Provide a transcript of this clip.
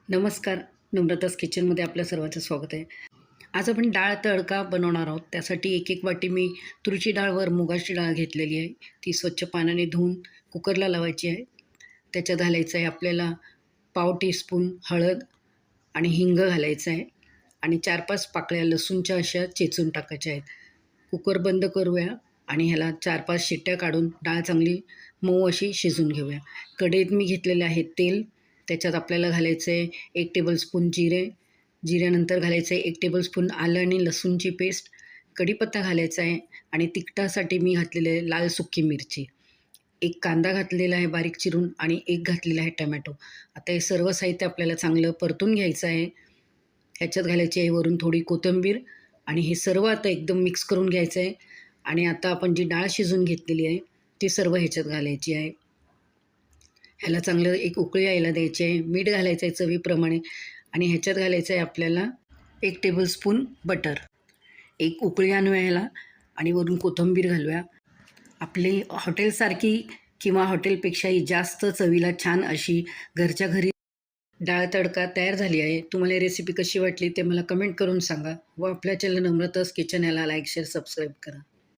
नमस्कार. नम्रताच किचनमध्ये आपल्या सर्वांचं स्वागत आहे. आज आपण डाळ तडका बनवणार आहोत. त्यासाठी एक वाटी मी तुरीची डाळ वर मुगाची डाळ घेतलेली आहे. ती स्वच्छ पाण्याने धुवून कुकरला लावायची आहे. त्याच्यात घालायचं आहे आपल्याला पाव टीस्पून हळद आणि हिंग घालायचं आहे आणि 4-5 पाकळ्या लसूणच्या अशा चेचून टाकायच्या आहेत. कुकर बंद करूया आणि ह्याला 4-5 शिट्ट्या काढून डाळ चांगली मऊ अशी शिजवून घेऊया. कढईत मी घेतलेले आहे तेल. त्याच्यात आपल्याला घालायचं आहे 1 टेबलस्पून जिरे. जिऱ्यानंतर घालायचं आहे 1 टेबलस्पून आलं आणि लसूणची पेस्ट. कढीपत्ता घालायचा आहे आणि तिखटासाठी मी घातलेले आहे लाल सुकी मिरची. 1 कांदा घातलेला आहे बारीक चिरून आणि 1 घातलेला आहे टमॅटो. आता हे सर्व साहित्य आपल्याला चांगलं परतून घ्यायचं आहे. ह्याच्यात घालायची आहे वरून थोडी कोथिंबीर आणि हे सर्व आता एकदम मिक्स करून घ्यायचं आहे. आणि आता आपण जी डाळ शिजवून घेतलेली आहे ती सर्व ह्याच्यात घालायची आहे. ह्याला चांगलं एक उकळी यायला द्यायची आहे. मीठ घालायचं आहे चवीप्रमाणे आणि ह्याच्यात घालायचं आहे आपल्याला 1 टेबलस्पून बटर. एक उकळी आणूया ह्याला आणि वरून कोथिंबीर घालूया. आपली हॉटेलसारखी किंवा हॉटेलपेक्षाही जास्त चवीला छान अशी घरच्या घरी डाळ तडका तयार झाली आहे. तुम्हाला ही रेसिपी कशी वाटली ते मला कमेंट करून सांगा व आपल्या चॅनल नम्रताज किचन याला लाईक, शेअर, सबस्क्राईब करा.